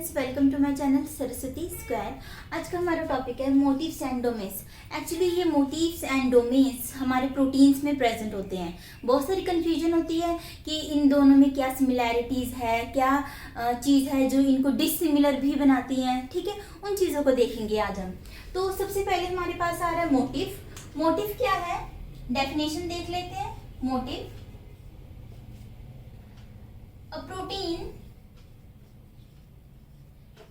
Friends, welcome to my channel Saraswati square. आज का हमारा टॉपिक है मोटिव्स एंड डोमेन्स। एक्चुअली ये मोटिव्स एंड डोमेन्स हमारे प्रोटीन्स में प्रेजेंट होते हैं। बहुत सारी कंफ्यूजन होती है कि इन दोनों में क्या सिमिलैरिटीज़ है, क्या चीज़ है जो इनको डिसिमिलर भी बनाती हैं। ठीक है, उन चीज़ों को देखेंगे आज हम। तो सबसे पहले हमारे पास आ रहा है मोटिव। मोटिव क्या है, डेफिनेशन देख लेते हैं। Motive, a protein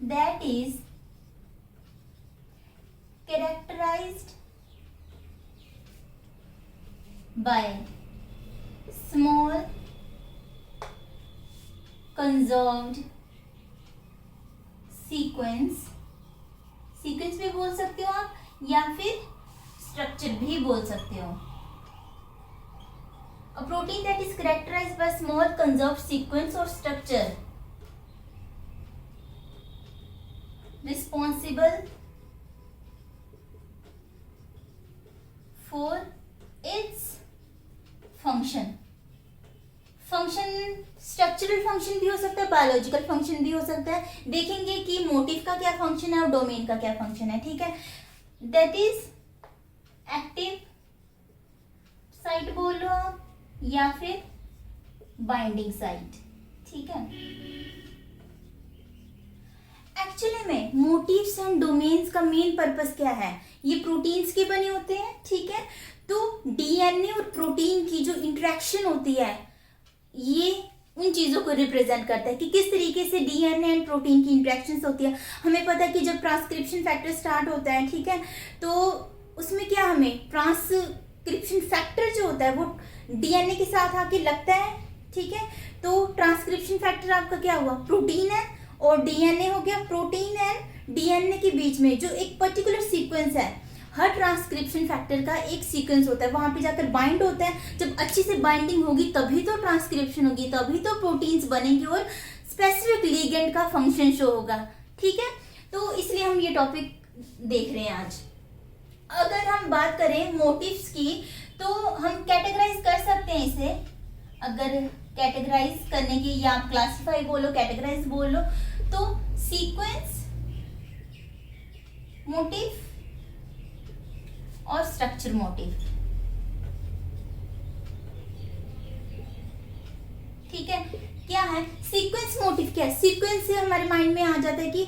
that is characterized by small conserved sequence भी बोल सकते हो आप, या फिर स्ट्रक्चर भी बोल सकते हो। A protein that is characterized by small conserved sequence or structure responsible for its function। Function structural function भी हो सकता है, बायोलॉजिकल फंक्शन भी हो सकता है। देखेंगे कि मोटिव का क्या फंक्शन है और डोमेन का क्या फंक्शन है। ठीक है, दैट इज एक्टिव साइट बोल लो आप, या फिर बाइंडिंग साइट। ठीक है, एक्चुअली में मोटिव्स एंड डोमेन्स का मेन पर्पस क्या है, ये प्रोटीन्स के बने होते हैं। ठीक है, तो डीएनए और प्रोटीन की जो इंटरेक्शन होती है ये उन चीजों को रिप्रेजेंट करता है कि किस तरीके से डीएनए एंड प्रोटीन की इंटरेक्शंस होती है। हमें पता है कि जब ट्रांसक्रिप्शन फैक्टर स्टार्ट होता है, ठीक है, तो उसमें क्या हमें ट्रांसक्रिप्शन फैक्टर जो होता है वो डीएनए के साथ आके लगता है। ठीक है, तो ट्रांसक्रिप्शन फैक्टर आपका क्या हुआ, प्रोटीन है, और डीएनए हो गया। प्रोटीन एंड डीएनए के बीच में जो एक पर्टिकुलर सीक्वेंस है, हर ट्रांसक्रिप्शन फैक्टर का एक सीक्वेंस होता है, वहां पे जाकर बाइंड होता है। जब अच्छी से बाइंडिंग होगी तभी तो ट्रांसक्रिप्शन होगी, तभी तो प्रोटीन्स बनेंगे और स्पेसिफिक लिगेंड का फंक्शन शो होगा। ठीक है, तो इसलिए हम ये टॉपिक देख रहे हैं आज। अगर हम बात करें मोटिव्स की, तो हम कैटेगराइज कर सकते हैं इसे। अगर कैटेगराइज करने की, या आप क्लासिफाई बोलो, कैटेगराइज बोलो, तो सीक्वेंस, मोटिव और स्ट्रक्चर मोटिव। ठीक है, क्या है सीक्वेंस मोटिव, क्या है? सीक्वेंस से हमारे माइंड में आ जाता है कि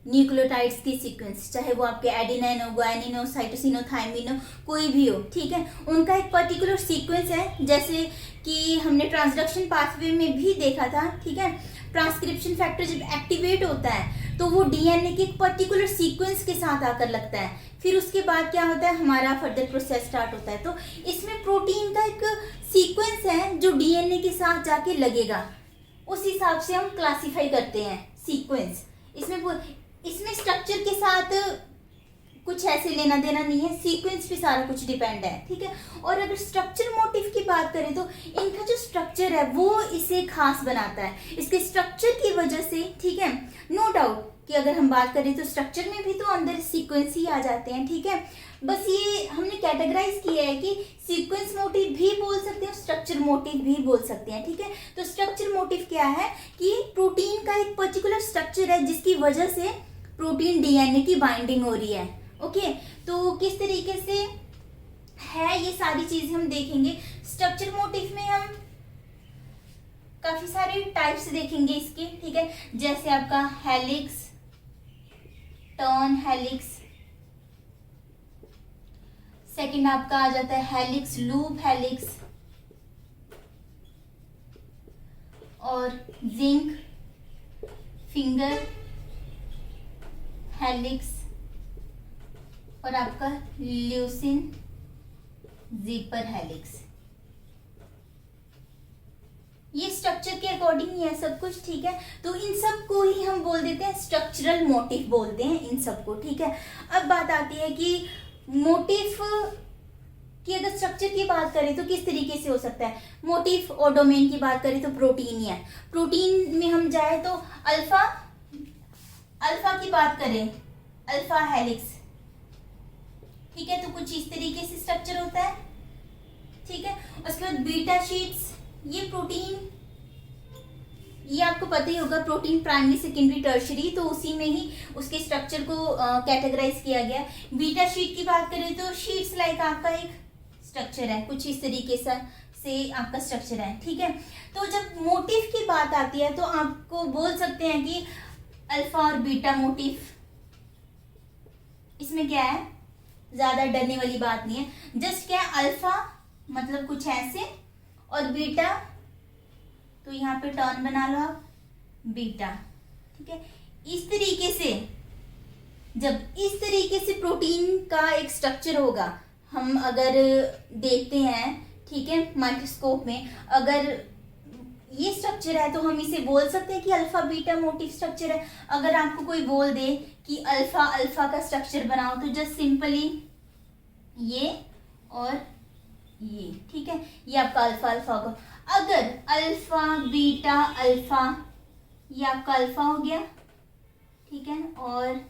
न्यूक्लियोटाइड्स की सीक्वेंस, चाहे वो आपके एडिनाइन हो, ग्वानिन हो, साइटोसिन हो, थायमिन हो, कोई भी हो। ठीक है, उनका एक पर्टिकुलर सीक्वेंस है, जैसे कि हमने ट्रांसडक्शन पाथवे में भी देखा था। ठीक है, ट्रांसक्रिप्शन फैक्टर जब एक्टिवेट होता है तो वो डीएनए के एक पर्टिकुलर सीक्वेंस के साथ आकर लगता है। फिर उसके बाद क्या होता है, हमारा फर्दर प्रोसेस स्टार्ट होता है। तो इसमें प्रोटीन का एक सीक्वेंस है जो डीएनए के साथ जाके लगेगा, उस हिसाब से हम क्लासिफाई करते हैं सीक्वेंस। इसमें स्ट्रक्चर के साथ कुछ ऐसे लेना देना नहीं है, सीक्वेंस पे सारा कुछ डिपेंड है। ठीक है, और अगर स्ट्रक्चर मोटिव की बात करें तो इनका जो स्ट्रक्चर है वो इसे खास बनाता है, इसके स्ट्रक्चर की वजह से। ठीक है, नो डाउट कि अगर हम बात करें तो स्ट्रक्चर में भी तो अंदर सीक्वेंस ही आ जाते हैं। ठीक है, बस ये हमने कैटेगराइज किया है कि सीक्वेंस मोटिव भी बोल सकते हैं, स्ट्रक्चर मोटिव भी बोल सकते हैं। ठीक है, तो स्ट्रक्चर मोटिव क्या है कि प्रोटीन का एक पर्टिकुलर स्ट्रक्चर है जिसकी वजह से प्रोटीन डीएनए की बाइंडिंग हो रही है। ओके, तो किस तरीके से है ये सारी चीजें हम देखेंगे। स्ट्रक्चर मोटिव में हम काफी सारे टाइप्स देखेंगे इसके। ठीक है, जैसे आपका हेलिक्स, टर्न हेलिक्स, सेकंड आपका आ जाता है हेलिक्स, लूप हेलिक्स, और जिंक फिंगर हेलिक्स, और आपका ल्यूसिन जीपर हेलिक्स। ये स्ट्रक्चर के अकॉर्डिंग ही है सब कुछ। ठीक है, तो इन सब को ही हम बोल देते हैं स्ट्रक्चरल मोटिव बोलते हैं इन सब को। ठीक है, अब बात आती है कि मोटिव की अगर स्ट्रक्चर की बात करें तो किस तरीके से हो सकता है। मोटिव और डोमेन की बात करें तो प्रोटीन ही है। प्रोटीन में हम जाए तो अल्फा की बात करें, अल्फा हेलिक्स। ठीक है, तो कुछ इस तरीके से स्ट्रक्चर होता है। ठीक है, उसके बाद बीटा शीट्स, ये प्रोटीन ये आपको पता ही होगा, प्रोटीन प्राइमरी सेकेंडरी टर्शरी, तो उसी में ही उसके स्ट्रक्चर को कैटेगराइज किया गया है। बीटा शीट की बात करें तो शीट्स लाइक आपका एक स्ट्रक्चर है, कुछ इस तरीके से आपका स्ट्रक्चर है, ठीक है। तो जब मोटिव की बात आती है तो आपको बोल सकते हैं कि अल्फा और बीटा मोटिव, इसमें क्या है, ज्यादा डरने वाली बात नहीं है। जस्ट क्या है, अल्फा मतलब कुछ ऐसे, और बीटा तो यहाँ पे टर्न बना लो आप, बीटा, ठीक है। इस तरीके से, जब इस तरीके से प्रोटीन का एक स्ट्रक्चर होगा, हम अगर देखते हैं, ठीक है, माइक्रोस्कोप में अगर ये स्ट्रक्चर है तो हम इसे बोल सकते हैं कि अल्फा बीटा मोटिव स्ट्रक्चर है। अगर आपको कोई बोल दे कि अल्फा अल्फा का स्ट्रक्चर बनाओ तो जस्ट सिंपली ये और ये, ठीक है, ये आपका अल्फा अल्फा होगा। अगर अल्फा बीटा अल्फा, ये आपका अल्फा हो गया, ठीक है, और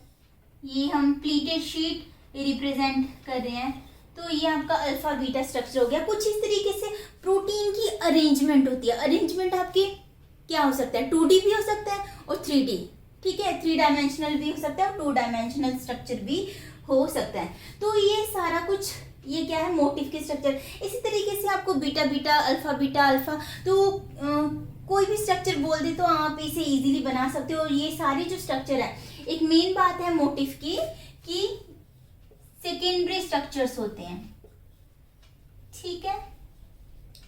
ये हम प्लीटेड शीट रिप्रेजेंट कर रहे हैं, तो ये आपका अल्फा बीटा स्ट्रक्चर हो गया। कुछ इस तरीके से प्रोटीन की अरेंजमेंट होती है। अरेंजमेंट आपके क्या हो सकता है, 2D भी हो सकता है और 3D, ठीक है, 3 डायमेंशनल भी हो सकता है और 2 डायमेंशनल स्ट्रक्चर भी हो सकता है। तो ये सारा कुछ, ये क्या है, मोटिव के स्ट्रक्चर। इसी तरीके से आपको बीटा बीटा अल्फा, तो कोई भी स्ट्रक्चर बोल दे तो आप इसे इजीली बना सकते हो। और ये सारे जो स्ट्रक्चर है, एक मेन बात है मोटिव की कि सेकेंडरी स्ट्रक्चर्स होते हैं, ठीक है।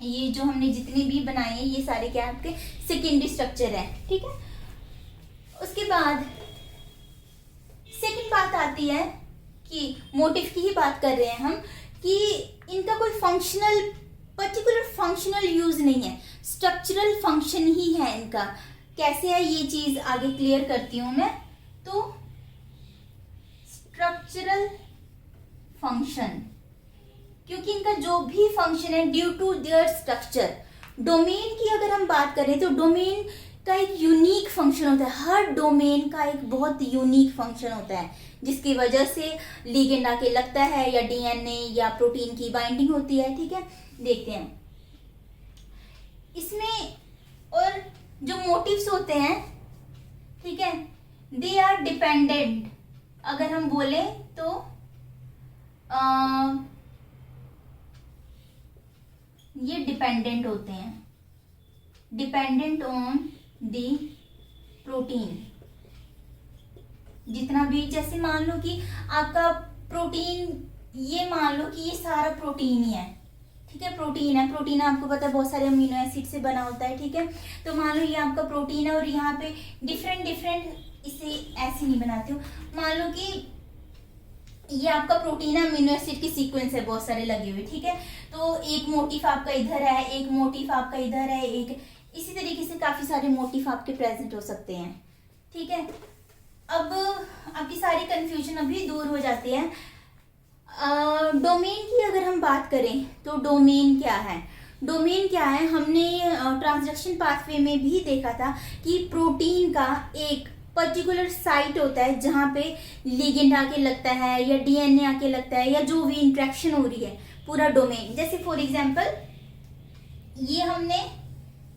ये जो हमने जितने भी बनाए हैं ये सारे क्या आपके सेकेंडरी स्ट्रक्चर है, ठीक है। उसके बाद सेकंड बात आती है कि मोटिव की ही बात कर रहे हैं हम, कि इनका कोई फंक्शनल, पर्टिकुलर फंक्शनल यूज नहीं है, स्ट्रक्चरल फंक्शन ही है इनका। कैसे है ये चीज आगे क्लियर करती हूं मैं। तो स्ट्रक्चरल फंक्शन, क्योंकि इनका जो भी फंक्शन है due to their structure. Domain की अगर हम बात करें तो डोमेन का एक यूनिक फंक्शन होता है, हर डोमेन का एक बहुत यूनिक फंक्शन होता है, जिसकी वजह से लिगेंड आके लगता है या डीएनए या प्रोटीन की बाइंडिंग होती है, ठीक है। देखते हैं इसमें, और जो मोटिव्स होते हैं, ठीक है, दे आर डिपेंडेंट। अगर हम बोले तो ये डिपेंडेंट होते हैं, डिपेंडेंट ऑन दी प्रोटीन। जितना भी, जैसे मान लो कि आपका प्रोटीन, ये मान लो कि ये सारा प्रोटीन ही है, ठीक है, प्रोटीन है। प्रोटीन आपको पता है बहुत सारे अमीनो एसिड से बना होता है, ठीक है। तो मान लो ये आपका प्रोटीन है और यहाँ पे डिफरेंट डिफरेंट, इसे ऐसे नहीं बनाते हो, मान लो कि ये आपका प्रोटीन है, अमीनो एसिड की सीक्वेंस है बहुत सारे लगे हुए, ठीक है। तो एक मोटिफ आपका इधर है, एक मोटिफ आपका इधर है, एक इसी तरीके से काफी सारे मोटिफ आपके प्रेजेंट हो सकते हैं, ठीक है। अब आपकी सारी कंफ्यूजन अभी दूर हो जाती है। डोमेन की अगर हम बात करें तो डोमेन क्या है, डोमेन क्या है, हमने ट्रांसडक्शन पाथवे में भी देखा था कि प्रोटीन का एक पर्टिकुलर साइट होता है जहाँ पे लिगेंड आके लगता है या डीएनए आके लगता है या जो भी इंट्रैक्शन हो रही है, पूरा डोमेन। जैसे फॉर एग्जांपल ये हमने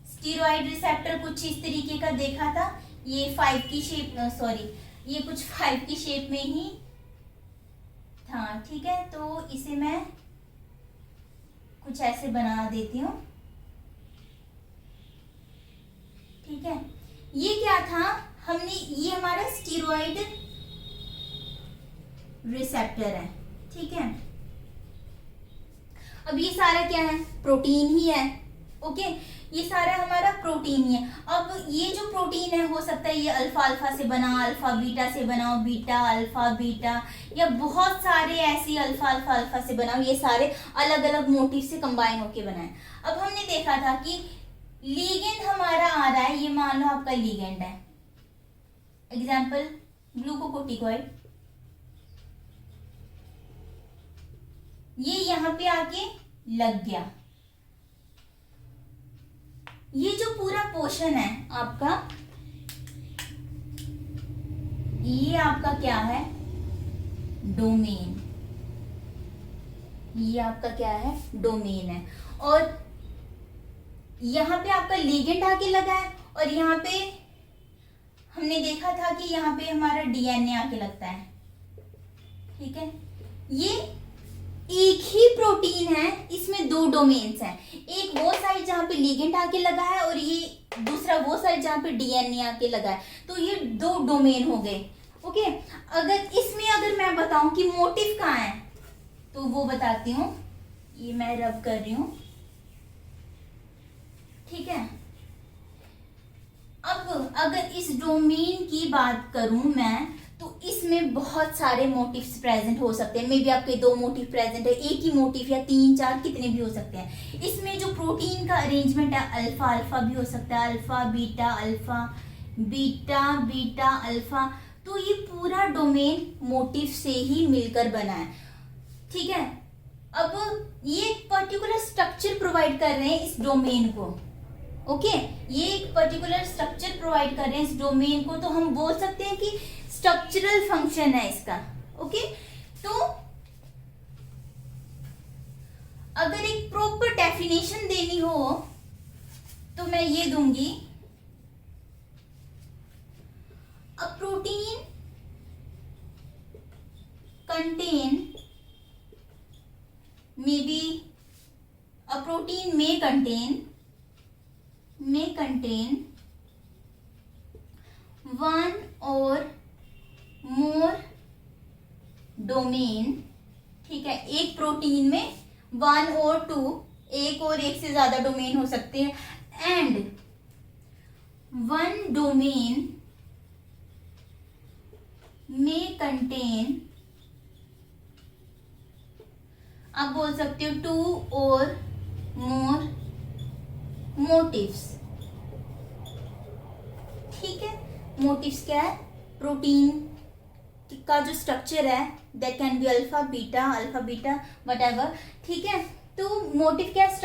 स्टीरॉयड रिसेप्टर कुछ इस तरीके का देखा था, ये 5 की शेप, सॉरी ये कुछ 5 की शेप में ही था, ठीक है। तो इसे मैं कुछ ऐसे बना देती हूँ, ठीक है। ये क्या था, हमने, ये हमारा स्टीरॉयड रिसेप्टर है, ठीक है। अब ये सारा क्या है, प्रोटीन ही है, ओके, ये सारा हमारा प्रोटीन ही है। अब ये जो प्रोटीन है हो सकता है ये अल्फा अल्फा से बना, अल्फा बीटा से बनाओ, बीटा अल्फा बीटा, या बहुत सारे ऐसे अल्फा अल्फा अल्फा से बनाओ, ये सारे अलग अलग मोटिव से कंबाइन होके बनाए। अब हमने देखा था कि लिगेंड हमारा आ रहा है, ये मान लो आपका लिगेंड है, एग्जाम्पल ग्लूकोकोर्टिकोइड, ये यहाँ पे आके लग गया। ये जो पूरा पोर्शन है आपका, ये आपका क्या है, डोमेन, ये आपका क्या है, डोमेन है। और यहाँ पे आपका लिगेंड आके लगा है और यहाँ पे हमने देखा था कि यहाँ पे हमारा डीएनए आके लगता है, ठीक है। ये एक ही प्रोटीन है, इसमें दो डोमेन्स हैं, एक वो साइड जहाँ पे लिगेंड आके लगा है और ये दूसरा वो साइड जहाँ पे डीएनए आके लगा है, तो ये दो डोमेन हो गए, ओके। अगर मैं बताऊं कि मोटिफ कहाँ है, तो वो बताती हूँ, ये मैं रब कर रही हूँ, ठीक है। अब अगर इस डोमेन की बात करूं मैं, तो इसमें बहुत सारे मोटिव्स प्रेजेंट हो सकते हैं। मे बी आपके दो मोटिव प्रेजेंट है, एक ही मोटिव या तीन चार कितने भी हो सकते हैं। इसमें जो प्रोटीन का अरेंजमेंट है, अल्फा अल्फा भी हो सकता है, अल्फा बीटा बीटा अल्फा, तो ये पूरा डोमेन मोटिव से ही मिलकर बना है, ठीक है। अब ये पर्टिकुलर स्ट्रक्चर प्रोवाइड कर रहे हैं इस डोमेन को, ओके। ये एक पर्टिकुलर स्ट्रक्चर प्रोवाइड कर रहे हैं इस डोमेन को, तो हम बोल सकते हैं कि स्ट्रक्चरल फंक्शन है इसका, ओके। तो अगर एक प्रॉपर डेफिनेशन देनी हो तो मैं ये दूंगी, a protein contain a protein may contain one or more domain, ठीक है। एक प्रोटीन में वन और टू, एक और एक से ज्यादा डोमेन हो सकते हैं, एंड वन डोमेन में कंटेन, आप बोल सकते हो टू और मोर मोटिव्स, ठीक है। मोटिव्स क्या है, प्रोटीन का जो स्ट्रक्चर है, that can be alpha beta whatever, ठीक है। तो मोटिव क्या है,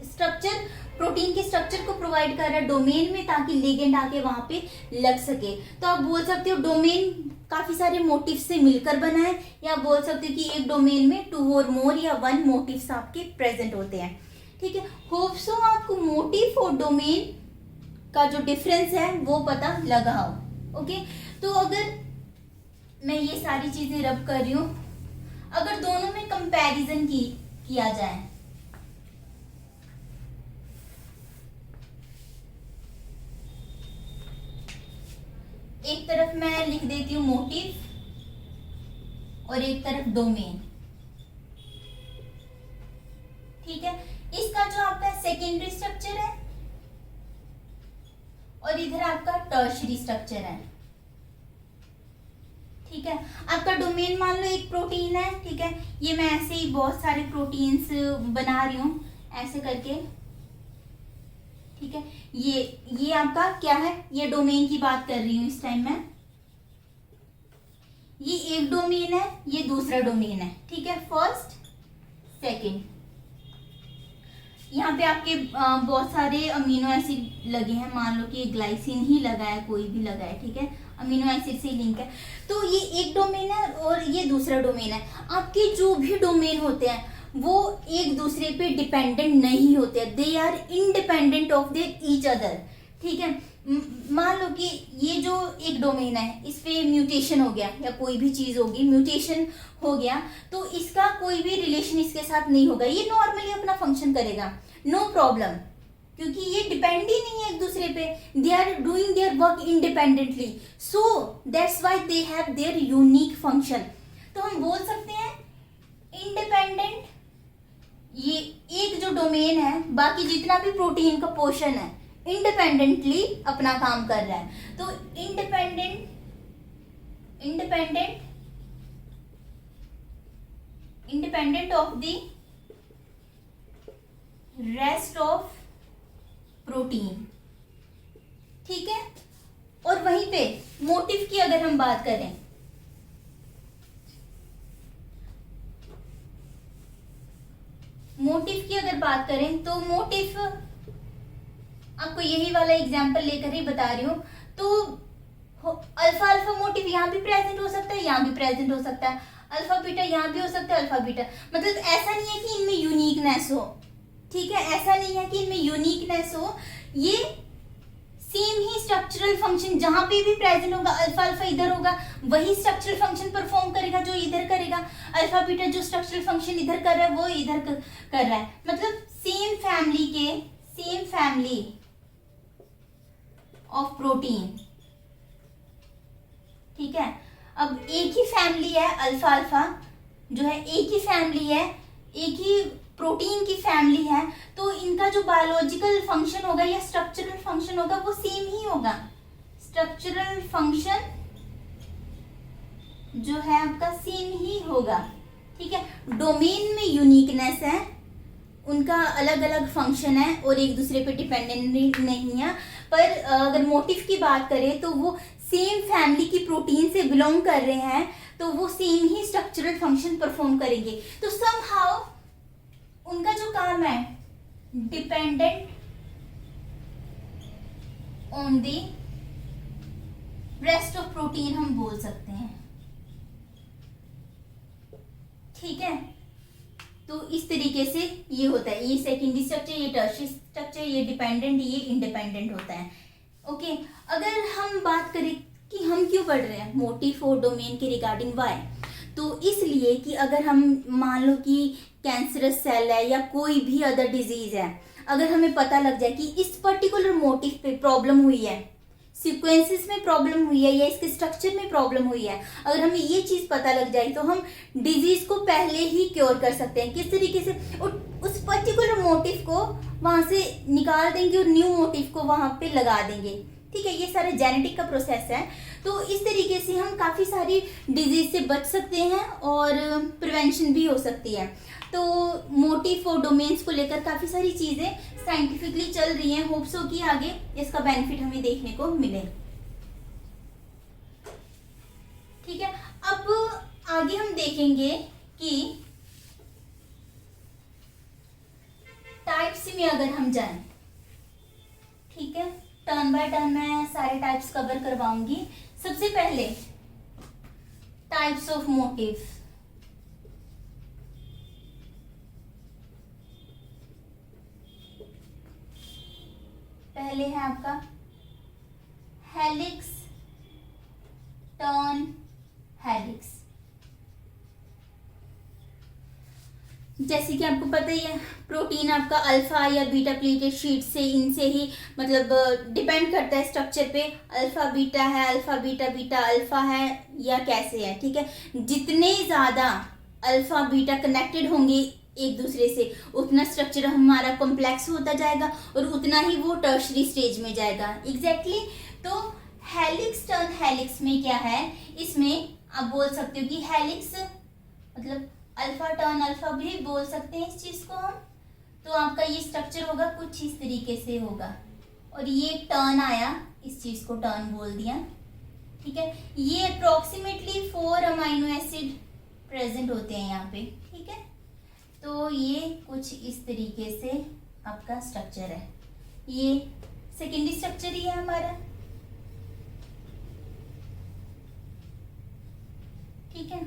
स्ट्रक्चर प्रोटीन के स्ट्रक्चर को प्रोवाइड कर रहा है डोमेन में, ताकि लिगेंड आके वहां पे लग सके। तो आप बोल सकते हो डोमेन काफी सारे मोटिव से मिलकर बना है, या आप बोल सकते हो कि एक डोमेन में टू और मोर या वन मोटिव्स आपके प्रेजेंट होते हैं, ठीक है। होप सो आपको मोटिव और डोमेन का जो डिफरेंस है वो पता लगा हो, ओके। तो अगर मैं ये सारी चीजें रब कर रही हूं, अगर दोनों में कंपैरिजन किया जाए, एक तरफ मैं लिख देती हूँ मोटिव और एक तरफ डोमेन, ठीक है। इसका जो आपका सेकेंडरी स्ट्रक्चर है और इधर आपका टर्शियरी स्ट्रक्चर है, ठीक है। आपका डोमेन मान लो एक प्रोटीन है, ठीक है। ये मैं ऐसे ही बहुत सारे प्रोटीन्स बना रही हूं ऐसे करके, ठीक है। ये आपका क्या है, ये डोमेन की बात कर रही हूं इस टाइम मैं। ये एक डोमेन है, ये दूसरा डोमेन है, ठीक है। फर्स्ट सेकंड, यहाँ पे आपके बहुत सारे अमीनो एसिड लगे हैं, मान लो कि ग्लाइसिन ही लगा है, कोई भी लगा है, ठीक है। अमीनो एसिड से लिंक है, तो ये एक डोमेन है और ये दूसरा डोमेन है। आपके जो भी डोमेन होते हैं वो एक दूसरे पे डिपेंडेंट नहीं होते, they are independent of their each other, ठीक है। मान लो कि ये जो एक डोमेन है, इस पे म्यूटेशन हो गया या कोई भी चीज होगी, म्यूटेशन हो गया, तो इसका कोई भी रिलेशन इसके साथ नहीं होगा, ये नॉर्मली अपना फंक्शन करेगा, नो प्रॉब्लम, क्योंकि ये डिपेंड ही नहीं है एक दूसरे पे, they are doing their work independently, so that's why they have their unique function. तो हम बोल सकते हैं इंडिपेंडेंट, ये एक जो डोमेन है, बाकी जितना भी प्रोटीन का पोर्शन है इंडिपेंडेंटली अपना काम कर रहा है। तो independent of the rest of protein, ठीक है। और वहीं पे मोटिव की अगर हम बात करें, तो मोटिव आपको यही वाला एग्जांपल लेकर ही बता रही हूं। तो अल्फा अल्फा मोटिव यहाँ भी प्रेजेंट हो सकता है, यहाँ भी प्रेजेंट हो सकता है, अल्फा बीटा यहाँ भी हो सकता है, अल्फा बीटा, मतलब ऐसा नहीं है कि इनमें यूनिकनेस हो, ठीक है। ऐसा नहीं है कि इनमें यूनिकनेस हो, ये सेम ही स्ट्रक्चरल फंक्शन जहां पे भी प्रेजेंट होगा, अल्फा अल्फा इधर होगा, वही स्ट्रक्चरल फंक्शन परफॉर्म करेगा जो इधर करेगा। अल्फा बीटा जो स्ट्रक्चरल फंक्शन इधर कर रहा है वो इधर कर रहा है, मतलब सेम फैमिली ऑफ प्रोटीन। ठीक है, अब एक ही फैमिली है अल्फा अल्फा जो है, एक ही फैमिली है, एक ही प्रोटीन की फैमिली है, तो इनका जो बायोलॉजिकल फंक्शन होगा या स्ट्रक्चरल फंक्शन होगा वो सेम ही होगा। स्ट्रक्चरल फंक्शन जो है आपका सेम ही होगा। ठीक है, डोमेन में यूनिकनेस है, उनका अलग अलग फंक्शन है और एक दूसरे पे डिपेंडेंट नहीं है, पर अगर मोटिव की बात करें तो वो सेम फैमिली की प्रोटीन से बिलोंग कर रहे हैं, तो वो सेम ही स्ट्रक्चरल फंक्शन परफॉर्म करेंगे। तो समहाउ उनका जो काम है dependent on the rest of protein हम बोल सकते हैं। ठीक है, तो इस तरीके से ये होता है, ये सेकेंडरी स्ट्रक्चर, ये टर्शियरी स्ट्रक्चर, ये डिपेंडेंट, ये इंडिपेंडेंट होता है। ओके, अगर हम बात करें कि हम क्यों पढ़ रहे हैं मोटिव और डोमेन के रिगार्डिंग वाई, तो इसलिए कि अगर हम मान लो कि कैंसरस सेल है या कोई भी अदर डिजीज है, अगर हमें पता लग जाए कि इस पर्टिकुलर मोटिव पे प्रॉब्लम हुई है, सीक्वेंसेस में प्रॉब्लम हुई है या इसके स्ट्रक्चर में प्रॉब्लम हुई है, अगर हमें ये चीज पता लग जाए तो हम डिजीज को पहले ही क्योर कर सकते हैं। किस तरीके से? उस पर्टिकुलर मोटिव को वहां से निकाल देंगे और न्यू मोटिव को वहां पे लगा देंगे। ठीक है, ये सारे जेनेटिक का प्रोसेस है, तो इस तरीके से हम काफ़ी सारी डिजीज से बच सकते हैं और प्रिवेंशन भी हो सकती है। तो मोटिव और डोमेन्स को लेकर काफ़ी सारी चीज़ें साइंटिफिकली चल रही हैं, होप्स हो कि आगे इसका बेनिफिट हमें देखने को मिले। ठीक है, अब आगे हम देखेंगे कि टाइप्स में अगर हम जाएं, ठीक है, टर्न बाय टर्न मैं सारे टाइप्स कवर करवाऊंगी। सबसे पहले टाइप्स ऑफ मोटिव। पहले है आपका हेलिक्स, टर्न, हेलिक्स। जैसे कि आपको पता ही है, प्रोटीन आपका अल्फा या बीटा प्लेटेड शीट से, इनसे ही मतलब डिपेंड करता है स्ट्रक्चर पे, अल्फा बीटा है, अल्फा बीटा बीटा अल्फा है या कैसे है। ठीक है, जितने ज़्यादा अल्फा बीटा कनेक्टेड होंगे एक दूसरे से, उतना स्ट्रक्चर हमारा कॉम्प्लेक्स होता जाएगा और उतना ही वो टर्शरी स्टेज में जाएगा। एग्जैक्टली तो हेलिक्स, टर्न, हेलिक्स में क्या है, इसमें आप बोल सकते हो कि हेलिक्स मतलब अल्फा टर्न अल्फा भी बोल सकते हैं इस चीज को हम। तो आपका ये स्ट्रक्चर होगा कुछ इस तरीके से होगा, और ये टर्न आया, इस चीज को टर्न बोल दिया। ठीक है, ये अप्रोक्सीमेटली 4 अमाइनो एसिड प्रेजेंट होते हैं यहाँ पे। ठीक है, तो ये कुछ इस तरीके से आपका स्ट्रक्चर है। ये सेकेंडरी स्ट्रक्चर ही है हमारा। ठीक है,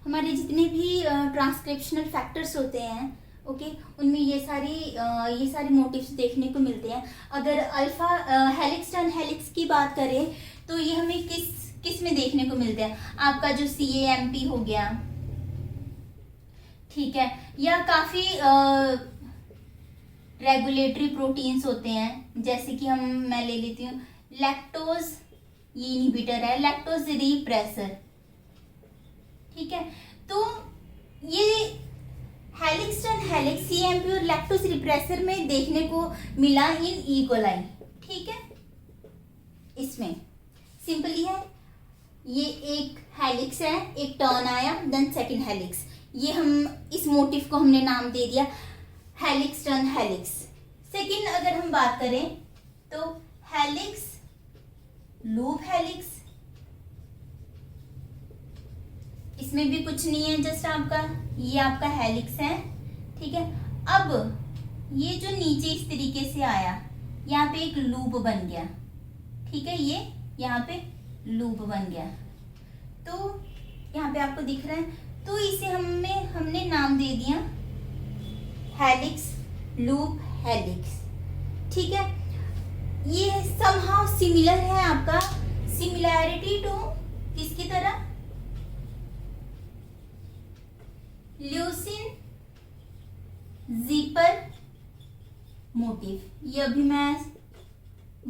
हमारे जितने भी ट्रांसक्रिप्शनल फैक्टर्स होते हैं, ओके, उनमें ये सारे मोटिव्स देखने को मिलते हैं। अगर अल्फा हेलिक्स, टर्न, हेलिक्स की बात करें तो ये हमें किस में देखने को मिलते हैं? आपका जो CAMP हो गया, ठीक है, या काफ़ी रेगुलेटरी प्रोटीन्स होते हैं, जैसे कि मैं ले लेती हूँ लैक्टोज, ये इनहिबिटर है, लैक्टोज रिप्रेसर। ठीक है, तो ये हेलिक्स, टर्न, हेलिक्स, CAMP और लैक्टोज रिप्रेसर में देखने को मिला इन ई कोलाई। ठीक है, इसमें सिंपली है, ये एक हेलिक्स है, एक टर्न आया, देन सेकंड हेलिक्स। ये हम इस मोटिव को हमने नाम दे दिया हेलिक्स, टर्न, हेलिक्स। सेकंड अगर हम बात करें तो हेलिक्स, लूप हेलिक्स, इसमें भी कुछ नहीं है, जस्ट ये आपका हेलिक्स है। ठीक है, अब ये जो नीचे इस तरीके से आया, यहाँ पे एक लूप बन गया। ठीक है, ये यहाँ पे लूप बन गया, तो यहाँ पे आपको दिख रहा है, तो इसे हमने नाम दे दिया हेलिक्स, लूप, हेलिक्स। ठीक है, ये समहाउ सिमिलर है आपका, सिमिलैरिटी टू किसकी तरह, ल्यूसिन ज़ीपर मोटिव। ये अभी मैं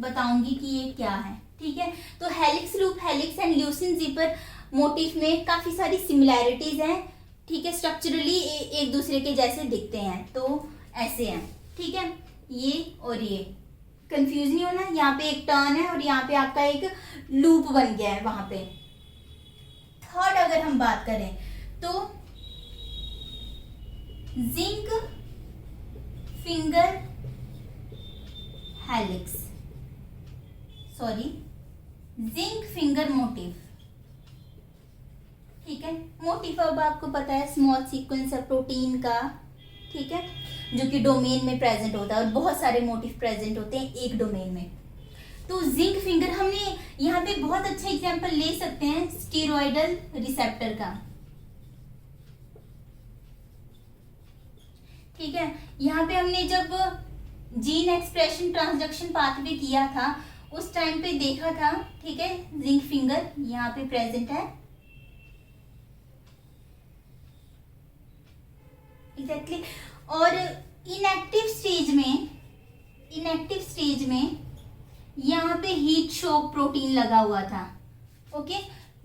बताऊंगी कि ये क्या है, ठीक है। तो helix loop, helix and leucine zipper motif में काफी सारी सिमिलैरिटीज हैं, ठीक है। स्ट्रक्चरली एक दूसरे के जैसे दिखते हैं, तो ऐसे हैं, ठीक है। ये और ये कंफ्यूज नहीं होना, यहाँ पे एक टर्न है और यहाँ पे आपका एक लूप बन गया है वहां पे। थर्ड अगर हम बात करें तो zinc finger helix, sorry zinc finger motive, ठीक है। मोटिव अब आपको पता है स्मॉल सीक्वेंस है प्रोटीन का, ठीक है, जो कि डोमेन में प्रेजेंट होता है और बहुत सारे मोटिव प्रेजेंट होते हैं एक डोमेन में। तो जिंक फिंगर हमने यहाँ पे बहुत अच्छा एग्जांपल ले सकते हैं स्टीरॉयडल रिसेप्टर का, ठीक है। यहाँ पे हमने जब जीन एक्सप्रेशन ट्रांसडक्शन पाथवे किया था उस टाइम पे देखा था, ठीक है। जिंक फिंगर यहाँ पे प्रेजेंट है, एग्जैक्टली। और इनएक्टिव स्टेज में यहाँ पे हीट शॉक प्रोटीन लगा हुआ था, ओके।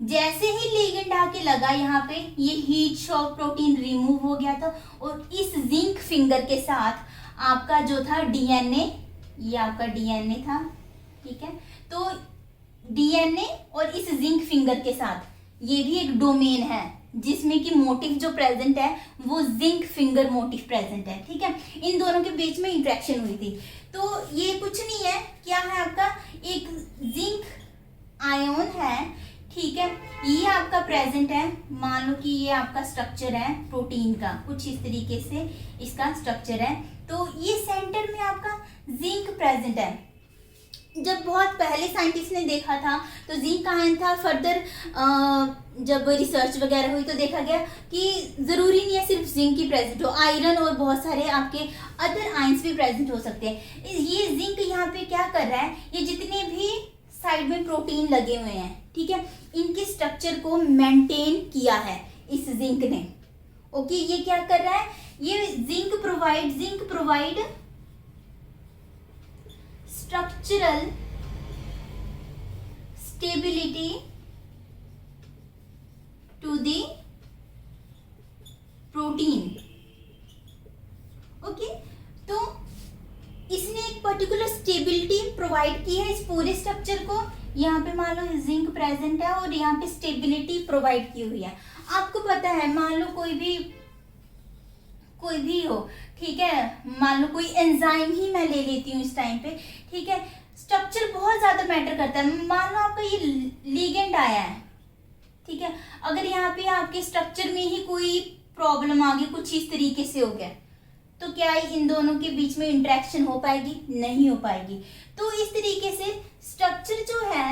जैसे ही लिगेंड आके लगा यहाँ पे, ये हीट शॉक प्रोटीन रिमूव हो गया था और इस जिंक फिंगर के साथ आपका जो था डीएनए, ये आपका डीएनए था, ठीक है। तो डीएनए और इस जिंक फिंगर के साथ ये भी एक डोमेन है जिसमें कि मोटिव जो प्रेजेंट है वो जिंक फिंगर मोटिव प्रेजेंट है, ठीक है। इन दोनों के बीच में इंटरेक्शन हुई थी। तो ये कुछ नहीं है, क्या है आपका एक जिंक आयन है, ठीक है। ये आपका प्रेजेंट है, मान लो कि ये आपका स्ट्रक्चर है प्रोटीन का, कुछ इस तरीके से इसका स्ट्रक्चर है। तो ये सेंटर में आपका जिंक प्रेजेंट है। जब बहुत पहले साइंटिस्ट ने देखा था तो जिंक आयन था, फर्दर जब रिसर्च वगैरह हुई तो देखा गया कि जरूरी नहीं है सिर्फ जिंक ही प्रेजेंट हो, आयरन और बहुत सारे आपके अदर आयंस भी प्रेजेंट हो सकते हैं। ये जिंक यहाँ पे क्या कर रहा है, ये जितने भी साइड में प्रोटीन लगे हुए हैं, ठीक है, इनके स्ट्रक्चर को मेंटेन किया है इस जिंक ने, ओके। ये क्या कर रहा है, ये zinc provide structural stability to the protein, okay. तो इसने एक पर्टिकुलर स्टेबिलिटी प्रोवाइड की है इस पूरे स्ट्रक्चर को। यहाँ पे मान लो जिंक प्रेजेंट है और यहाँ पे स्टेबिलिटी प्रोवाइड की हुई है। आपको पता है, मान लो कोई भी हो, ठीक है, मान लो कोई एंजाइम ही मैं ले लेती हूँ इस टाइम पे, ठीक है। स्ट्रक्चर बहुत ज्यादा मैटर करता है। मान लो आपका ये लिगेंड आया है, ठीक है, अगर यहाँ पे आपके स्ट्रक्चर में ही कोई प्रॉब्लम आ गई, कुछ इस तरीके से हो गया, तो क्या इन दोनों के बीच में इंटरेक्शन हो पाएगी? नहीं हो पाएगी। तो इस तरीके से स्ट्रक्चर जो है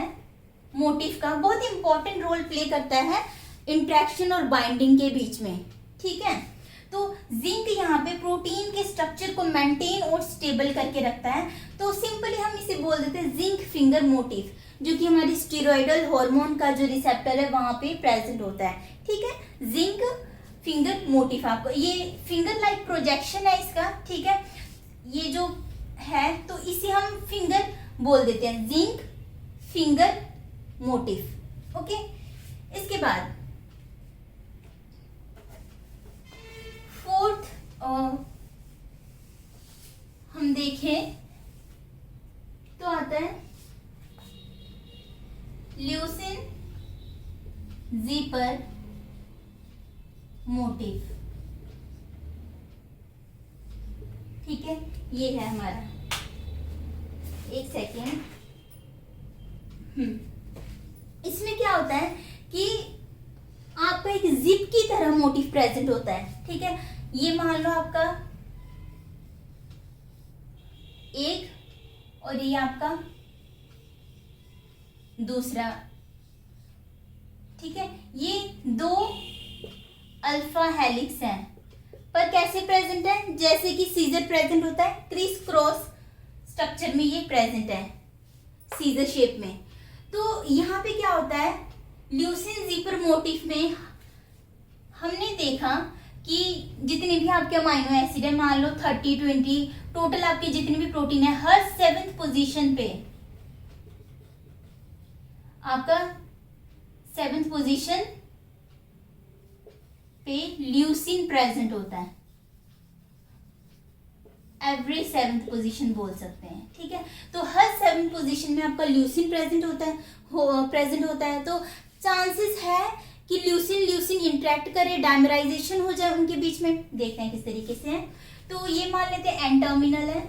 मोटिफ का बहुत इंपॉर्टेंट रोल प्ले करता है इंटरेक्शन और बाइंडिंग के बीच में, ठीक है। तो जिंक यहाँ पे प्रोटीन के स्ट्रक्चर को मेंटेन और स्टेबल करके रखता है। तो सिंपली हम इसे बोल देते हैं जिंक फिंगर मोटिफ, जो कि हमारी स्टेरॉयडल हार्मोन का जो रिसेप्टर है वहां पे प्रेजेंट होता है, ठीक है। जिंक फिंगर मोटिफ, आपको ये फिंगर लाइक प्रोजेक्शन है इसका, ठीक है, ये जो है, तो इसे हम फिंगर बोल देते हैं, जिंक फिंगर मोटिफ, ओके। इसके बाद फोर्थ हम देखें तो आता है ल्यूसिन ज़ीपर मोटिफ, ठीक है। ये है हमारा, एक सेकेंड, इसमें क्या होता है कि आपका एक जिप की तरह मोटिफ प्रेजेंट होता है, ठीक है। ये मान लो आपका एक और ये आपका दूसरा, ठीक है। ये दो अल्फा हेलिक्स हैं, पर कैसे प्रेजेंट है? जैसे कि सीजर प्रेजेंट होता है, क्रिस क्रॉस स्ट्रक्चर में ये प्रेजेंट है, सीजर शेप में। तो यहाँ पे क्या होता है, ल्यूसीन जिपर मोटिफ में हमने देखा कि जितने भी आपके अमाइनो एसिड है, मान लो 30-20 टोटल आपके जितने भी प्रोटीन है, हर 7th पोजीशन पे आपका 7th पोजीशन पे ल्यूसीन प्रेजेंट होता है। एवरी 7th पोजीशन बोल सकते हैं, ठीक है। तो हर 7th पोजीशन में आपका ल्यूसीन प्रेजेंट होता है। तो चांसेस है कि ल्यूसीन इंटरेक्ट करे, डायमराइजेशन हो जाए उनके बीच में। देखते हैं किस तरीके से है। तो ये मान लेते हैं एन टर्मिनल है,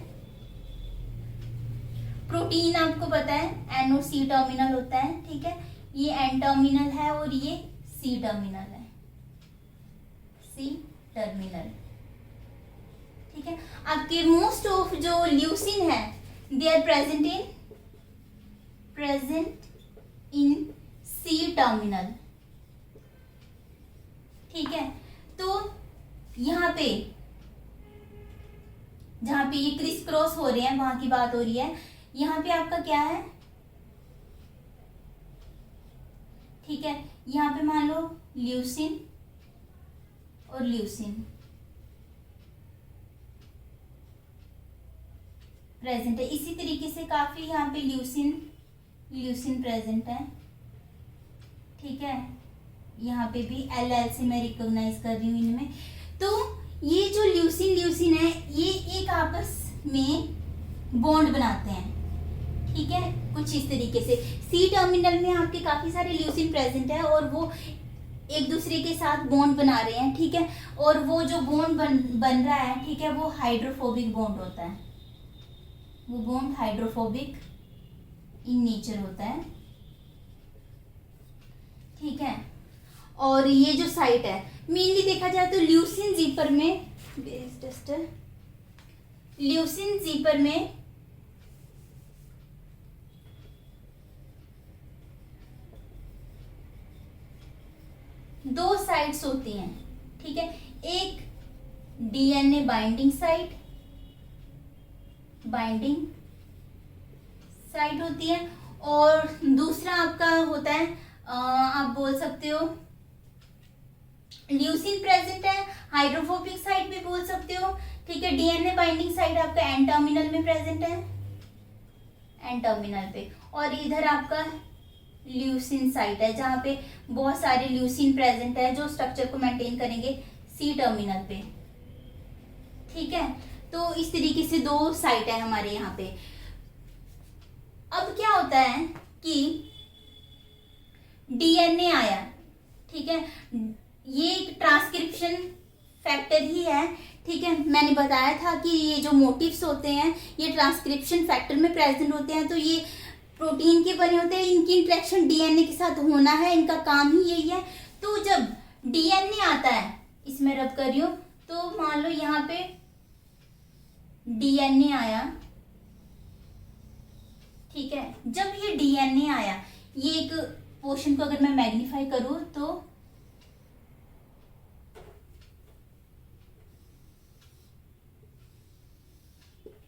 प्रोटीन आपको पता है एन और सी टर्मिनल होता है, ठीक है। ये एन टर्मिनल है और ये सी टर्मिनल है, सी टर्मिनल, ठीक है। आपके मोस्ट ऑफ जो ल्यूसीन है they are present in C terminal, ठीक है। तो यहाँ पे जहां पे ये क्रिस क्रॉस हो रहे हैं वहां की बात हो रही है। यहाँ पे आपका क्या है, ठीक है। यहाँ पे मान लो ल्यूसीन और ल्यूसीन प्रेजेंट है। इसी तरीके से काफी यहाँ पे ल्यूसीन प्रेजेंट है, ठीक है। यहाँ पे भी एल से मैं रिकॉग्नाइज कर रही हूँ इनमें। तो ये जो ल्यूसीन है ये एक आपस में बॉन्ड बनाते हैं, ठीक है, कुछ इस तरीके से। सी टर्मिनल में आपके काफी सारे ल्यूसीन प्रेजेंट है और वो एक दूसरे के साथ बॉन्ड बना रहे हैं, ठीक है। और वो जो बॉन्ड बन रहा है, ठीक है, वो हाइड्रोफोबिक बॉन्ड होता है। वो बॉन्ड हाइड्रोफोबिक इन नेचर होता है, ठीक है। और ये जो साइट है मेनली देखा जाए तो ल्यूसीन जीपर में दो साइट्स होती हैं, ठीक है। एक डीएनए बाइंडिंग साइट होती है और दूसरा आपका होता है आप बोल सकते हो ल्यूसीन प्रेजेंट है, हाइड्रोफोबिक साइट भी बोल सकते हो, ठीक है। डीएनए बाइंडिंग साइट आपका एन टर्मिनल में प्रेजेंट है, एन टर्मिनल पे। और इधर आपका ल्यूसीन साइट है जहां पे बहुत सारे ल्यूसीन प्रेजेंट है जो स्ट्रक्चर को मेंटेन करेंगे सी टर्मिनल पे, ठीक है। तो इस तरीके से दो साइट है हमारे यहाँ पे। अब क्या होता है कि डीएनए आया, ठीक है, ये एक ट्रांसक्रिप्शन फैक्टर ही है, ठीक है। मैंने बताया था कि ये जो मोटिव्स होते हैं ये ट्रांसक्रिप्शन फैक्टर में प्रेजेंट होते हैं। तो ये प्रोटीन के बने होते हैं, इनकी इंटरेक्शन डीएनए के साथ होना है, इनका काम ही यही है। तो जब डीएनए आता है, इसमें रब कर रही हूं, तो मान लो यहाँ पे डीएनए आया, ठीक है। जब ये डीएनए आया, ये एक पोर्शन को अगर मैं मैग्नीफाई करूं तो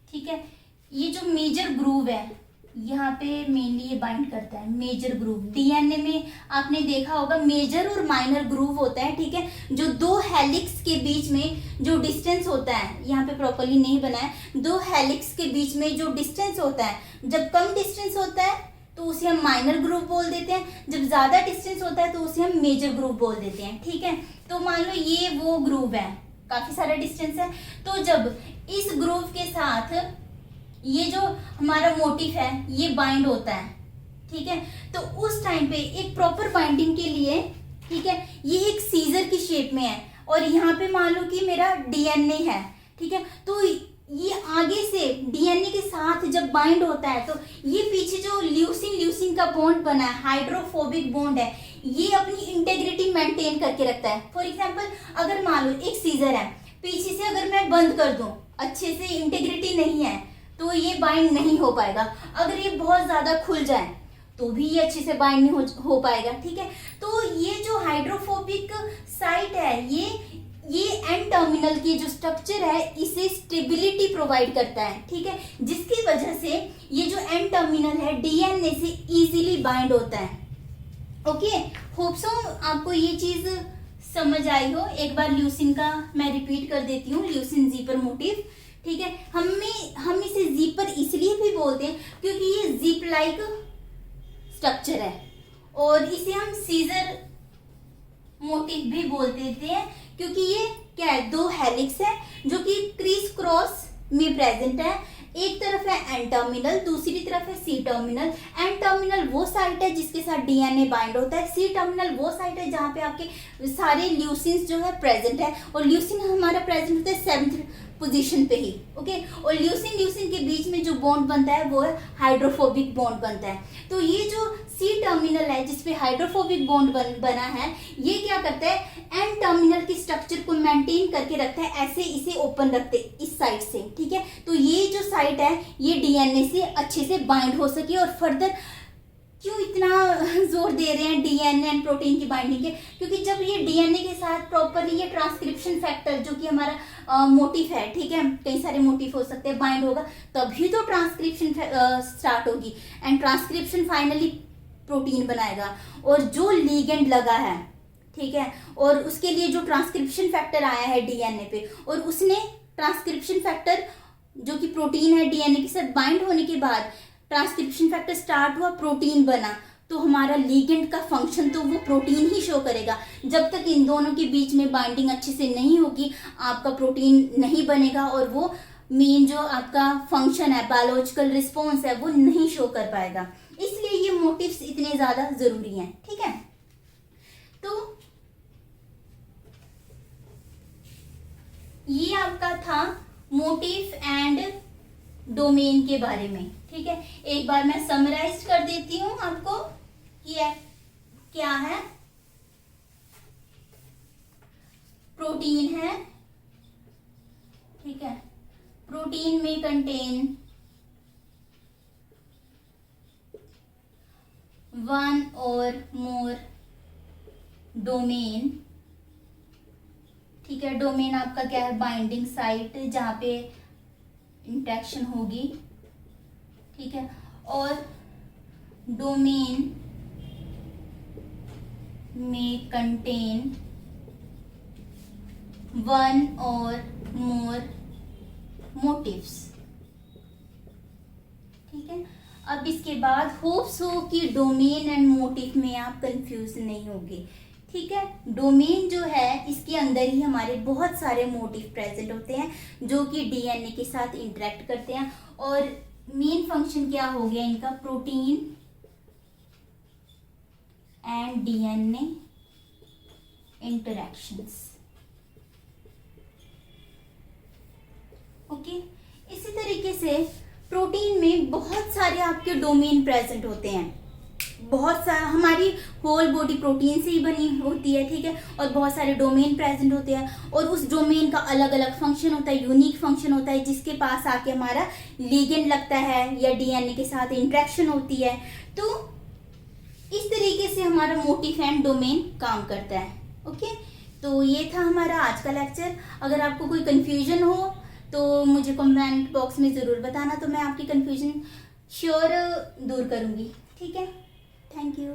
ठीक है, ये जो मेजर ग्रूव है यहाँ पे मेनली ये बाइंड करता है। मेजर ग्रूव डीएनए में आपने देखा होगा मेजर और माइनर ग्रूव होता है, ठीक है। जो दो हेलिक्स के बीच में जो डिस्टेंस होता है, यहाँ पे प्रॉपर्ली नहीं बना है, दो हेलिक्स के बीच में जो डिस्टेंस होता है, जब कम डिस्टेंस होता है तो उसे हम माइनर ग्रूव बोल देते हैं, जब ज्यादा डिस्टेंस होता है तो उसे हम मेजर ग्रूव बोल देते हैं, ठीक है। तो मान लो ये वो ग्रूव है, काफी सारा डिस्टेंस है। तो जब इस ग्रूव के साथ ये जो हमारा मोटिफ है ये बाइंड होता है, ठीक है। तो उस टाइम पे एक प्रॉपर बाइंडिंग के लिए, ठीक है, ये एक सीजर की शेप में है और यहाँ पे मान लो कि मेरा डीएनए है, ठीक है। तो ये आगे से डीएनए के साथ जब बाइंड होता है तो ये पीछे जो ल्यूसीन का बॉन्ड बना है, हाइड्रोफोबिक बॉन्ड है, ये अपनी इंटेग्रिटी मेंटेन करके रखता है। फॉर एग्जांपल अगर मान लो एक सीजर है, पीछे से अगर मैं बंद कर दूं, अच्छे से इंटेग्रिटी नहीं है तो ये बाइंड नहीं हो पाएगा। अगर ये बहुत ज्यादा खुल जाए तो भी ये अच्छे से बाइंड नहीं हो पाएगा, ठीक है। तो ये जो हाइड्रोफोबिक साइट है ये एन टर्मिनल की जो स्ट्रक्चर है इसे स्टेबिलिटी प्रोवाइड करता है, ठीक है, जिसकी वजह से ये जो एन टर्मिनल है डीएनए से इजीली बाइंड होता है। ओके, होप सो आपको ये चीज समझ आई हो। एक बार ल्यूसिन का मैं रिपीट कर देती हूँ, ल्यूसिन जीपर मोटिव, ठीक है। हम इसे जीपर इसलिए भी बोलते हैं क्योंकि ये जीप लाइक स्ट्रक्चर है, और इसे हम सीजर मोटिव भी बोल देते हैं क्योंकि ये क्या है, दो हेलिक्स है जो कि क्रीज क्रॉस में प्रेजेंट है। एक तरफ है एन टर्मिनल, दूसरी तरफ है सी टर्मिनल। एन टर्मिनल वो साइट है जिसके साथ डीएनए बाइंड होता है, सी टर्मिनल वो साइट है जहाँ पे आपके सारे ल्यूसिन जो है प्रेजेंट है, और ल्यूसिन हमारा प्रेजेंट होता है 7th पोजीशन पे ही। ओके, और ल्यूसिन के बीच में जो बॉन्ड बनता है वो है हाइड्रोफोबिक बॉन्ड बनता है। तो ये जो सी टर्मिनल है जिसपे हाइड्रोफोबिक बॉन्ड बना है, ये क्या करता है, एन टर्मिनल की स्ट्रक्चर को मेंटेन करके रखता है, ऐसे इसे ओपन रखते इस साइड से, ठीक है। तो ये जो साइट है ये डीएनए से अच्छे से बाइंड हो सके। और फर्दर क्यों इतना जोर दे रहे हैं डीएनए एंड प्रोटीन की बाइंडिंग के, क्योंकि जब ये डीएनए के साथ प्रॉपरली ये ट्रांसक्रिप्शन फैक्टर जो कि हमारा मोटिव है, ठीक है, कई सारे मोटिव हो सकते हैं, बाइंड होगा तभी तो ट्रांसक्रिप्शन स्टार्ट होगी, एंड ट्रांसक्रिप्शन फाइनली प्रोटीन बनाएगा। और जो लीगेंड लगा है, ठीक है, और उसके लिए जो ट्रांसक्रिप्शन फैक्टर आया है डीएनए पे, और उसने ट्रांसक्रिप्शन फैक्टर जो कि प्रोटीन है डीएनए के साथ बाइंड होने के बाद ट्रांसक्रिप्शन फैक्टर स्टार्ट हुआ, प्रोटीन बना, तो हमारा लीगेंड का फंक्शन तो वो प्रोटीन ही शो करेगा। जब तक इन दोनों के बीच में बाइंडिंग अच्छे से नहीं होगी आपका प्रोटीन नहीं बनेगा, और वो मेन जो आपका फंक्शन है, बायोलॉजिकल रिस्पॉन्स है, वो नहीं शो कर पाएगा। इसलिए ये मोटिव्स इतने ज्यादा जरूरी हैं, ठीक है। तो ये आपका था मोटिव एंड डोमेन के बारे में, ठीक है। एक बार मैं समराइज कर देती हूं आपको कि क्या है। प्रोटीन है, ठीक है, प्रोटीन में कंटेन 1 or more डोमेन, ठीक है। डोमेन आपका क्या है, बाइंडिंग साइट जहां पे इंटरेक्शन होगी, ठीक है। और डोमेन में कंटेन 1 or more मोटिव्स, ठीक है। अब इसके बाद होप्स हो कि डोमेन एंड मोटिव में आप कंफ्यूज नहीं होगे, ठीक है। डोमेन जो है इसके अंदर ही हमारे बहुत सारे मोटिव प्रेजेंट होते हैं जो कि डीएनए के साथ इंटरेक्ट करते हैं, और मेन फंक्शन क्या हो गया इनका, protein and DNA interactions. Okay, इसी तरीके से प्रोटीन में बहुत सारे आपके डोमेन प्रेजेंट होते हैं, बहुत सारा, हमारी होल बॉडी प्रोटीन से ही बनी होती है, ठीक है, और बहुत सारे डोमेन प्रेजेंट होते हैं, और उस डोमेन का अलग अलग फंक्शन होता है, यूनिक फंक्शन होता है, जिसके पास आके हमारा लिगेंड लगता है या डीएनए के साथ इंटरेक्शन होती है। तो इस तरीके से हमारा मोटिव एंड डोमेन काम करता है। ओके, तो ये था हमारा आज का लेक्चर। अगर आपको कोई कंफ्यूजन हो तो मुझे कमेंट बॉक्स में ज़रूर बताना, तो मैं आपकी कंफ्यूजन श्योर दूर करूँगी, ठीक है। Thank you.